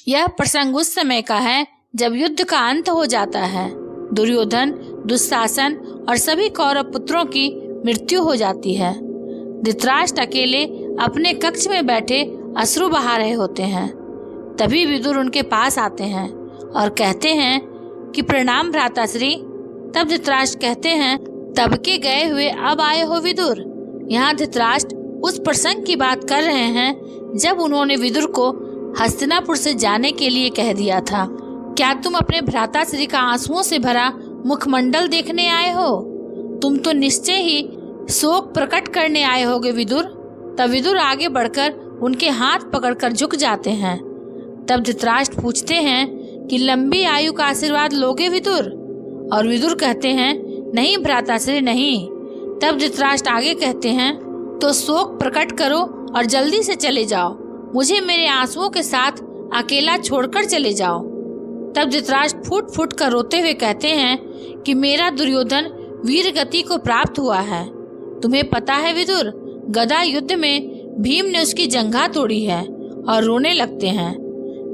यह प्रसंग उस समय का है जब युद्ध का अंत हो जाता है। दुर्योधन, दुशासन और सभी कौरव पुत्रों की मृत्यु हो जाती है। धृतराष्ट्र अकेले अपने कक्ष में बैठे अश्रु बहा रहे होते हैं। तभी विदुर उनके पास आते हैं और कहते हैं कि प्रणाम भ्राताश्री। तब धृतराष्ट्र कहते हैं, तब के गए हुए अब आए हो विदुर। यहाँ धृतराष्ट्र उस प्रसंग की बात कर रहे हैं जब उन्होंने विदुर को हस्तिनापुर से जाने के लिए कह दिया था। क्या तुम अपने भ्राताश्री का आंसुओं से भरा मुखमंडल देखने आए हो? तुम तो निश्चय ही शोक प्रकट करने आए होगे विदुर। तब विदुर आगे बढ़कर उनके हाथ पकड़कर झुक जाते हैं। तब धृतराष्ट्र पूछते हैं कि लंबी आयु का आशीर्वाद लोगे विदुर? और विदुर कहते हैं, नहीं भ्राताश्री नहीं। तब धृतराष्ट्र आगे कहते हैं, तो शोक प्रकट करो और जल्दी से चले जाओ। मुझे मेरे आंसुओं के साथ अकेला छोड़कर चले जाओ। तब धृतराष्ट्र फूट फूट कर रोते हुए कहते हैं कि मेरा दुर्योधन वीर गति को प्राप्त हुआ है। तुम्हें पता है विदुर, गदा युद्ध में भीम ने उसकी जंघा तोड़ी है। और रोने लगते हैं।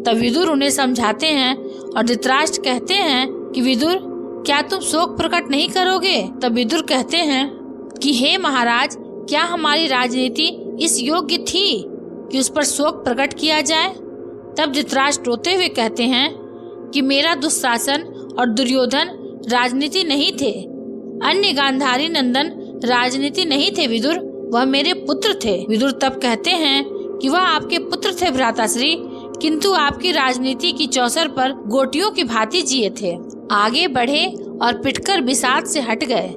तब विदुर उन्हें समझाते हैं और धृतराष्ट्र कहते हैं कि विदुर, क्या तुम शोक प्रकट नहीं करोगे? तब विदुर कहते हैं कि हे महाराज, क्या हमारी राजनीति इस योग्य थी कि उस पर शोक प्रकट किया जाए? तब धृतराष्ट्र रोते हुए कहते हैं कि मेरा दुशासन और दुर्योधन राजनीति नहीं थे। अन्य गांधारी नंदन राजनीति नहीं थे विदुर, वह मेरे पुत्र थे। विदुर तब कहते हैं कि वह आपके पुत्र थे भ्राताश्री, किंतु आपकी राजनीति की चौसर पर गोटियों की भांति जिए थे। आगे बढ़े और पिटकर बिसात से हट गए।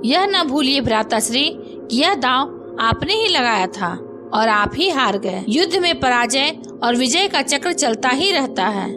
यह न भूलिए भ्राताश्री कि यह दांव आपने ही लगाया था और आप ही हार गए। युद्ध में पराजय और विजय का चक्र चलता ही रहता है।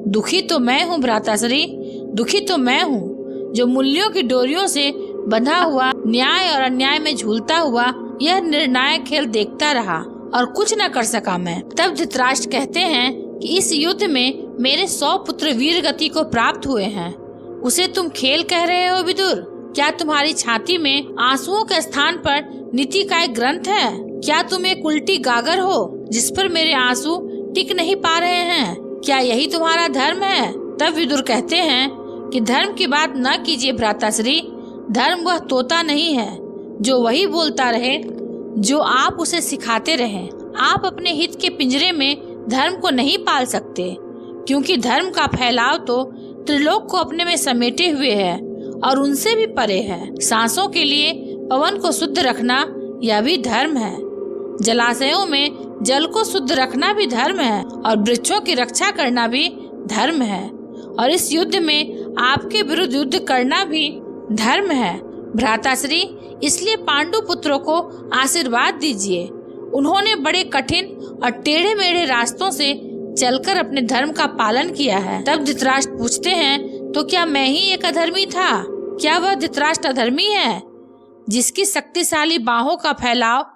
दुखी तो मैं हूँ भ्राताश्री, दुखी तो मैं हूँ जो मूल्यों की डोरियों से बंधा हुआ न्याय और अन्याय में झूलता हुआ यह निर्णायक खेल देखता रहा और कुछ न कर सका मैं। तब धृतराष्ट्र कहते हैं कि इस युद्ध में मेरे 100 पुत्र वीर गति को प्राप्त हुए हैं। उसे तुम खेल कह रहे हो विदुर? क्या तुम्हारी छाती में आंसुओं के स्थान पर नीति का एक ग्रंथ है? क्या तुम एक उल्टी गागर हो जिस पर मेरे आंसू टिक नहीं पा रहे हैं? क्या यही तुम्हारा धर्म है? तब विदुर कहते हैं कि धर्म की बात न कीजिए भ्राताश्री। धर्म वह तोता नहीं है जो वही बोलता रहे जो आप उसे सिखाते रहें। आप अपने हित के पिंजरे में धर्म को नहीं पाल सकते, क्योंकि धर्म का फैलाव तो त्रिलोक को अपने में समेटे हुए है और उनसे भी परे है। सांसों के लिए पवन को शुद्ध रखना यह भी धर्म है। जलाशयों में जल को शुद्ध रखना भी धर्म है और वृक्षों की रक्षा करना भी धर्म है। और इस युद्ध में आपके विरुद्ध युद्ध करना भी धर्म है भ्राताश्री। इसलिए पांडु पुत्रों को आशीर्वाद दीजिए। उन्होंने बड़े कठिन और टेढ़े मेढ़े रास्तों से चलकर अपने धर्म का पालन किया है। तब धृतराष्ट्र पूछते हैं, तो क्या मैं ही एक अधर्मी था? क्या वह धृतराष्ट्र अधर्मी है जिसकी शक्तिशाली बाहों का फैलाव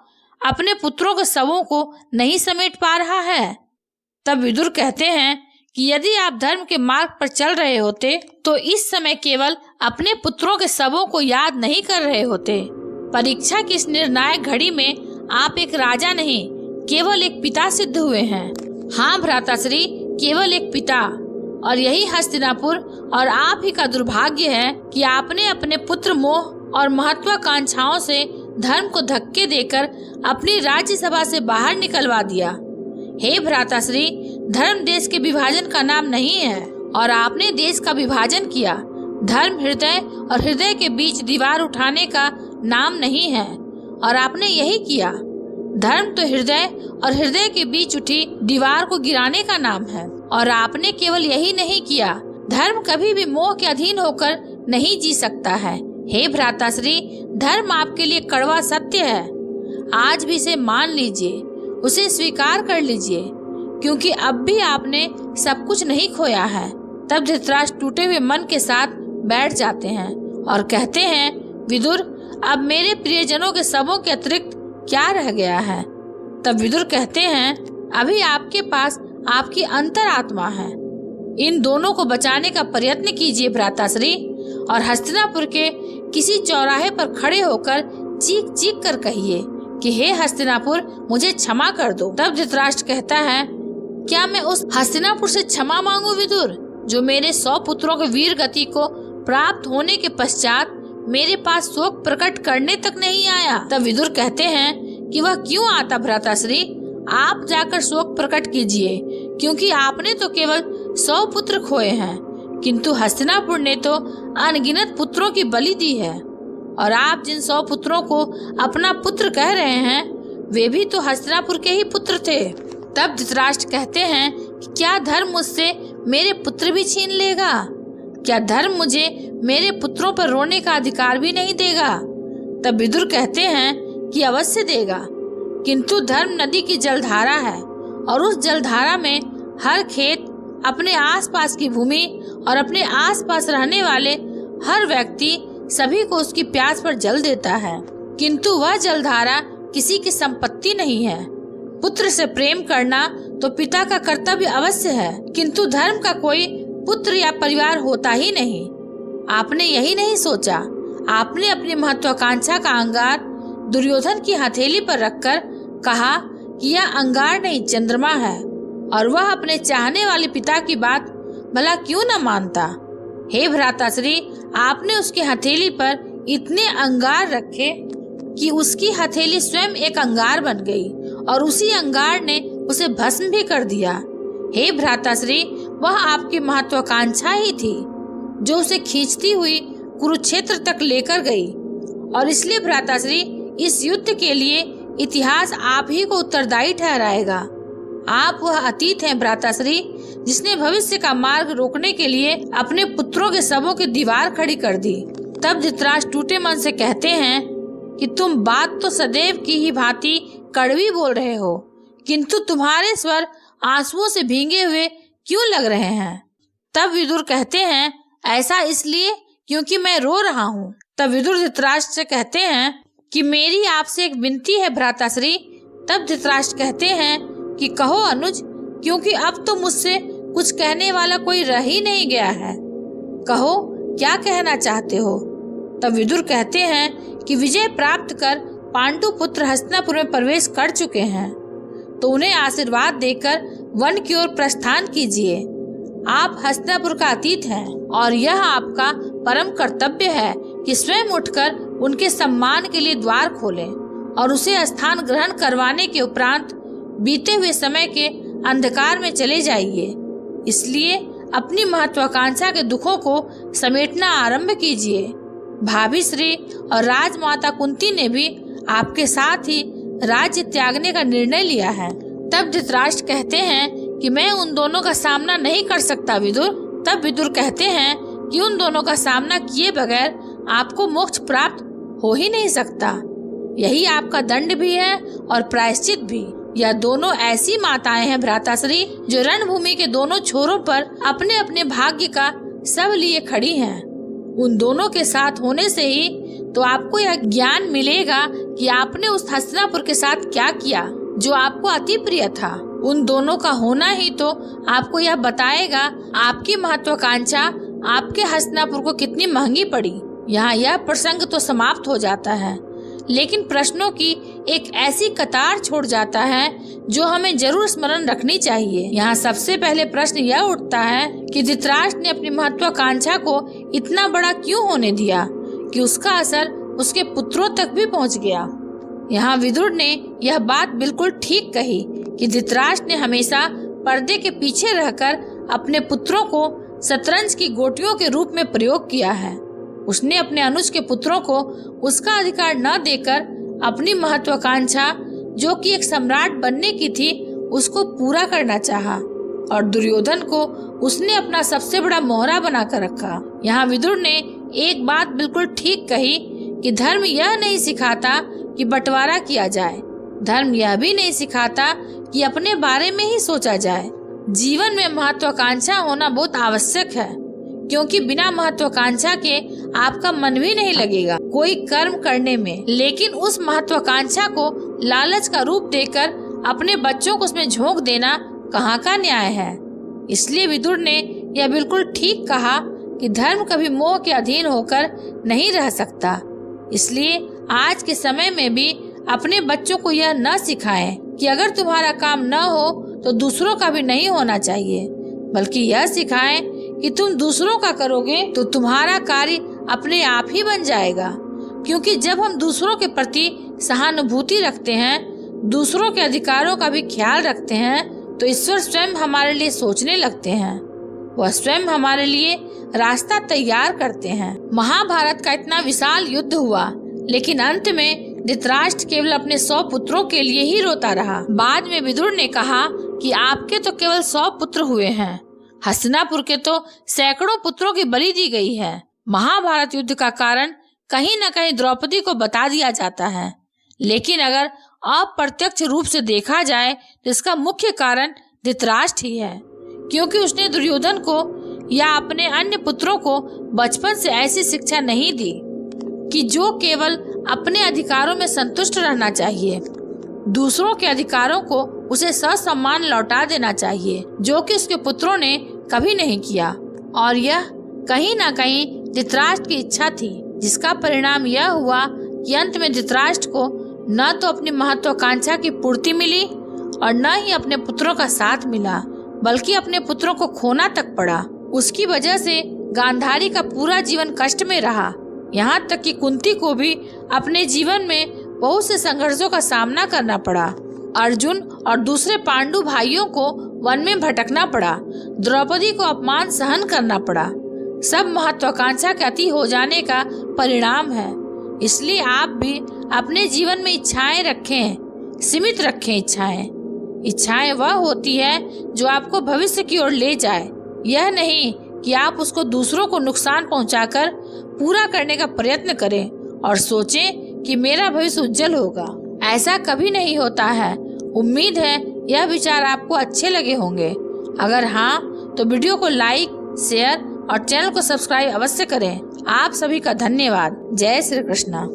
अपने पुत्रों के शवों को नहीं समेट पा रहा है? तब विदुर कहते हैं कि यदि आप धर्म के मार्ग पर चल रहे होते तो इस समय केवल अपने पुत्रों के शवों को याद नहीं कर रहे होते। परीक्षा की इस निर्णायक घड़ी में आप एक राजा नहीं, केवल एक पिता सिद्ध हुए हैं। हाँ भ्राताश्री, केवल एक पिता। और यही हस्तिनापुर और आप ही का दुर्भाग्य है कि आपने अपने पुत्र मोह और महत्वाकांक्षाओं से धर्म को धक्के देकर अपनी राज्यसभा से बाहर निकलवा दिया। हे भ्राताश्री, धर्म देश के विभाजन का नाम नहीं है और आपने देश का विभाजन किया। धर्म हृदय और हृदय के बीच दीवार उठाने का नाम नहीं है और आपने यही किया। धर्म तो हृदय और हृदय के बीच उठी दीवार को गिराने का नाम है और आपने केवल यही नहीं किया। धर्म कभी भी मोह के अधीन होकर नहीं जी सकता है। हे भ्राताश्री, धर्म आपके लिए कड़वा सत्य है। आज भी इसे मान लीजिए, उसे स्वीकार कर लीजिए, क्योंकि अब भी आपने सब कुछ नहीं खोया है। तब धृतराष्ट्र टूटे हुए मन के साथ बैठ जाते हैं और कहते हैं, विदुर, अब मेरे प्रियजनों के शवों के अतिरिक्त क्या रह गया है? तब विदुर कहते हैं, अभी आपके पास आपकी अंतरात्मा है। इन दोनों को बचाने का प्रयत्न कीजिए भ्राताश्री, और हस्तिनापुर के किसी चौराहे पर खड़े होकर चीख चीख कर कहिए कि हे हस्तिनापुर, मुझे क्षमा कर दो। तब धृतराष्ट्र कहता है क्या मैं उस हस्तिनापुर से क्षमा मांगू विदुर, जो मेरे 100 पुत्रों के वीर गति को प्राप्त होने के पश्चात मेरे पास शोक प्रकट करने तक नहीं आया? तब विदुर कहते हैं कि वह क्यों आता भ्राताश्री, आप जाकर शोक प्रकट कीजिए, क्योंकि आपने तो केवल 100 पुत्र खोए हैं, किंतु हस्तिनापुर ने तो अनगिनत पुत्रों की बलि दी है। और आप जिन 100 पुत्रों को अपना पुत्र कह रहे हैं, वे भी तो हस्तिनापुर के ही पुत्र थे। तब धृतराष्ट्र कहते हैं कि क्या धर्म मुझसे मेरे पुत्र भी छीन लेगा? क्या धर्म मुझे मेरे पुत्रों पर रोने का अधिकार भी नहीं देगा? तब विदुर कहते हैं कि अवश्य देगा, किंतु धर्म नदी की जलधारा है, और उस जलधारा में हर खेत, अपने आसपास की भूमि और अपने आसपास रहने वाले हर व्यक्ति सभी को उसकी प्यास पर जल देता है, किंतु वह जलधारा किसी की संपत्ति नहीं है। पुत्र से प्रेम करना तो पिता का कर्तव्य अवश्य है, किंतु धर्म का कोई पुत्र या परिवार होता ही नहीं। आपने यही नहीं सोचा? आपने अपनी महत्वाकांक्षा का अंगार दुर्योधन की हथेली पर रखकर कहा कि यह अंगार नहीं चंद्रमा है, और वह अपने चाहने वाले पिता की बात भला क्यों न मानता? हे भ्राताश्री, आपने उसकी हथेली पर इतने अंगार रखे कि उसकी हथेली स्वयं एक अंगार बन गई, और उसी अंगार ने उसे भस्म भी कर दिया। हे भ्राताश्री, वह आपकी महत्वाकांक्षा ही थी जो उसे खींचती हुई कुरुक्षेत्र तक लेकर गई, और इसलिए भ्राताश्री, इस युद्ध के लिए इतिहास आप ही को उत्तरदायी ठहराएगा। आप वह अतीत हैं भ्राताश्री, जिसने भविष्य का मार्ग रोकने के लिए अपने पुत्रों के शवों की दीवार खड़ी कर दी। तब धृतराष्ट्र टूटे मन से कहते हैं कि तुम बात तो सदैव की ही भांति कड़वी बोल रहे हो, किंतु तुम्हारे स्वर आंसुओं से भींगे हुए क्यों लग रहे हैं? तब विदुर कहते हैं, ऐसा इसलिए क्योंकि मैं रो रहा हूँ। तब विदुर धृतराष्ट्र से कहते हैं कि मेरी आपसे एक विनती है भ्राताश्री। तब धृतराष्ट्र कहते हैं कि कहो अनुज, क्योंकि अब तो मुझसे कुछ कहने वाला कोई रह ही नहीं गया है। कहो, क्या कहना चाहते हो? तब विदुर कहते हैं कि विजय प्राप्त कर पांडु पुत्र हस्तिनापुर में प्रवेश कर चुके हैं, तो उन्हें आशीर्वाद देकर वन की ओर प्रस्थान कीजिए। आप हस्तिनापुर का अतीत हैं, और यह आपका परम कर्तव्य है कि स्वयं उठकर उनके सम्मान के लिए द्वार खोलें, और उसे स्थान ग्रहण करवाने के उपरांत बीते हुए समय के अंधकार में चले जाइए। इसलिए अपनी महत्वाकांक्षा के दुखों को समेटना आरंभ कीजिए। भाभी श्री और राजमाता कुंती ने भी आपके साथ ही राज्य त्यागने का निर्णय लिया है। तब धृतराष्ट्र कहते हैं कि मैं उन दोनों का सामना नहीं कर सकता विदुर। तब विदुर कहते हैं कि उन दोनों का सामना किए बगैर आपको मोक्ष प्राप्त हो ही नहीं सकता। यही आपका दंड भी है और प्रायश्चित भी। यह दोनों ऐसी माताएं हैं भ्राताश्री, जो रणभूमि के दोनों छोरों पर अपने अपने भाग्य का सब लिए खड़ी हैं। उन दोनों के साथ होने से ही तो आपको यह ज्ञान मिलेगा कि आपने उस हस्तिनापुर के साथ क्या किया जो आपको अति प्रिय था। उन दोनों का होना ही तो आपको यह बताएगा आपकी महत्वाकांक्षा आपके हस्तिनापुर को कितनी महंगी पड़ी। यहाँ यह प्रसंग तो समाप्त हो जाता है, लेकिन प्रश्नों की एक ऐसी कतार छोड़ जाता है जो हमें जरूर स्मरण रखनी चाहिए। यहाँ सबसे पहले प्रश्न यह उठता है कि धृतराष्ट्र ने अपनी महत्वाकांक्षा को इतना बड़ा क्यों होने दिया कि उसका असर उसके पुत्रों तक भी पहुँच गया। यहाँ विदुर ने यह बात बिल्कुल ठीक कही कि धृतराष्ट्र ने हमेशा पर्दे के पीछे रहकर अपने पुत्रों को शतरंज की गोटियों के रूप में प्रयोग किया है। उसने अपने अनुज के पुत्रों को उसका अधिकार न देकर अपनी महत्वाकांक्षा, जो कि एक सम्राट बनने की थी, उसको पूरा करना चाहा, और दुर्योधन को उसने अपना सबसे बड़ा मोहरा बनाकर रखा। यहाँ विदुर ने एक बात बिल्कुल ठीक कही कि धर्म यह नहीं सिखाता कि बंटवारा किया जाए, धर्म यह भी नहीं सिखाता कि अपने बारे में ही सोचा जाए। जीवन में महत्वाकांक्षा होना बहुत आवश्यक है, क्योंकि बिना महत्वाकांक्षा के आपका मन भी नहीं लगेगा कोई कर्म करने में। लेकिन उस महत्वाकांक्षा को लालच का रूप देकर अपने बच्चों को उसमें झोंक देना कहाँ का न्याय है। इसलिए विदुर ने यह बिल्कुल ठीक कहा कि धर्म कभी मोह के अधीन होकर नहीं रह सकता। इसलिए आज के समय में भी अपने बच्चों को यह न सिखाएं कि अगर तुम्हारा काम न हो तो दूसरों का भी नहीं होना चाहिए, बल्कि यह सिखाएं कि तुम दूसरों का करोगे तो तुम्हारा कार्य अपने आप ही बन जाएगा। क्योंकि जब हम दूसरों के प्रति सहानुभूति रखते हैं, दूसरों के अधिकारों का भी ख्याल रखते हैं, तो ईश्वर स्वयं हमारे लिए सोचने लगते हैं। वह स्वयं हमारे लिए रास्ता तैयार करते हैं। महाभारत का इतना विशाल युद्ध हुआ, लेकिन अंत में धृतराष्ट्र केवल अपने 100 पुत्रों के लिए ही रोता रहा। बाद में विदुर ने कहा कि आपके तो केवल 100 पुत्र हुए हैं, हस्तिनापुर के तो सैकड़ों पुत्रों की बलि दी गई है। महाभारत युद्ध का कारण कहीं न कहीं द्रौपदी को बता दिया जाता है, लेकिन अगर अप्रत्यक्ष रूप से देखा जाए तो इसका मुख्य कारण धृतराष्ट्र ही है, क्योंकि उसने दुर्योधन को या अपने अन्य पुत्रों को बचपन से ऐसी शिक्षा नहीं दी कि जो केवल अपने अधिकारों में संतुष्ट रहना चाहिए, दूसरों के अधिकारों को उसे ससम्मान लौटा देना चाहिए, जो कि उसके पुत्रों ने कभी नहीं किया। और यह कहीं न कहीं धृतराष्ट्र की इच्छा थी, जिसका परिणाम यह हुआ कि अंत में धृतराष्ट्र को न तो अपनी महत्वाकांक्षा की पूर्ति मिली और न ही अपने पुत्रों का साथ मिला, बल्कि अपने पुत्रों को खोना तक पड़ा। उसकी वजह से गांधारी का पूरा जीवन कष्ट में रहा, यहाँ तक कि कुंती को भी अपने जीवन में बहुत से संघर्षों का सामना करना पड़ा। अर्जुन और दूसरे पांडु भाइयों को वन में भटकना पड़ा, द्रौपदी को अपमान सहन करना पड़ा। सब महत्वाकांक्षा के अति हो जाने का परिणाम है। इसलिए आप भी अपने जीवन में इच्छाएं रखें, सीमित रखें। इच्छाएं वह होती है जो आपको भविष्य की ओर ले जाए, यह नहीं कि आप उसको दूसरों को नुकसान पहुंचाकर पूरा करने का प्रयत्न करें और सोचें कि मेरा भविष्य उज्जवल होगा। ऐसा कभी नहीं होता है। उम्मीद है यह विचार आपको अच्छे लगे होंगे। अगर हाँ, तो वीडियो को लाइक, शेयर और चैनल को सब्सक्राइब अवश्य करें। आप सभी का धन्यवाद। जय श्री कृष्णा।